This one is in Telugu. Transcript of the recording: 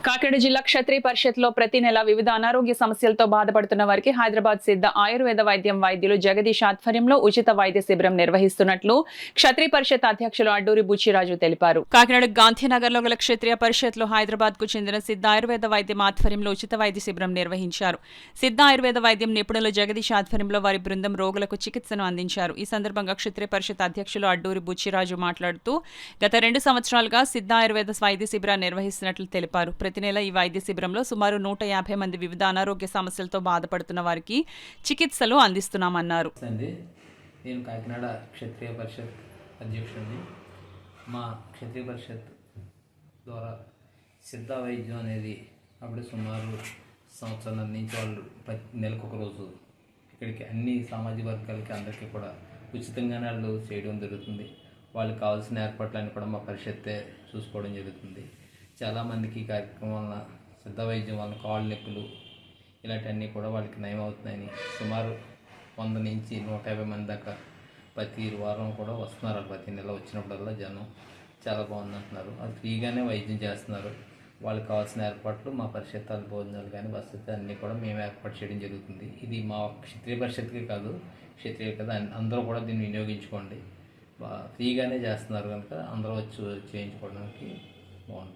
కాకినాడ జిల్లా క్షత్రియ పరిషత్లో ప్రతి నెల వివిధ అనారోగ్య సమస్యలతో బాధపడుతున్న వారికి హైదరాబాద్ సిద్ధ ఆయుర్వేద వైద్యులు జగదీష్ ఆధ్వర్యంలో ఉచిత వైద్య శిబిరం నిర్వహిస్తున్నట్లు క్షత్రియ పరిషత్ అధ్యక్షులు అడ్డూరి బుచ్చిరాజు తెలిపారు. కాకినాడ గాంధీనగర్లో గల క్షత్రియ పరిషత్లో హైదరాబాద్ కు చెందిన సిద్ధ ఆయుర్వేద వైద్యం ఆధ్వర్యంలో ఉచిత వైద్య శిబిరం నిర్వహించారు. సిద్ధ ఆయుర్వేద వైద్యం నిపుణులు జగదీష్ ఆధ్వర్యంలో వారి బృందం రోగులకు చికిత్సను అందించారు. ఈ సందర్భంగా క్షత్రియ పరిషత్ అధ్యక్షులు అడ్డూరి బుచ్చిరాజు మాట్లాడుతూ గత 2 సంవత్సరాలుగా సిద్ధ ఆయుర్వేద వైద్య శిబిరాన్ని నిర్వహిస్తున్నట్లు తెలిపారు. ప్రతి నెల ఈ వైద్య శిబిరంలో సుమారు 150 మంది వివిధ అనారోగ్య సమస్యలతో బాధపడుతున్న వారికి చికిత్సలు అందిస్తున్నామన్నారు. నేను కాకినాడ క్షత్రియ పరిషత్ అధ్యక్షుడిని. మా క్షత్రియ పరిషత్ ద్వారా సిద్ధ వైద్యం అనేది అప్పుడు సుమారు సంవత్సరం నుంచి వాళ్ళు నెలకు ఒక రోజు ఇక్కడికి అన్ని సామాజిక వర్గాలకి అందరికీ కూడా ఉచితంగానే వాళ్ళు చేయడం జరుగుతుంది. వాళ్ళకి కావాల్సిన ఏర్పాట్లన్నీ కూడా మా పరిషత్తే చూసుకోవడం జరుగుతుంది. చాలామందికి ఈ కార్యక్రమం వలన సిద్ధ వైద్యం వలన కాళ్ళు నొప్పులు ఇలాంటివన్నీ కూడా వాళ్ళకి నయం అవుతున్నాయని సుమారు 100 నుంచి 150 మంది దాకా ప్రతి వారం కూడా వస్తున్నారు. ప్రతి నెల వచ్చినప్పుడల్లా జనం చాలా బాగుందంటున్నారు. అది ఫ్రీగానే వైద్యం చేస్తున్నారు. వాళ్ళకి కావాల్సిన ఏర్పాట్లు మా పరిషత్ భోజనాలు కానీ వసతి అన్నీ కూడా మేము ఏర్పాటు చేయడం జరుగుతుంది. ఇది మా క్షత్రియ పరిషత్కే కాదు, క్షత్రియ కదా అందరూ కూడా దీన్ని వినియోగించుకోండి. ఫ్రీగానే చేస్తున్నారు కనుక అందరూ వచ్చి చేయించుకోవడానికి బాగుంటుంది.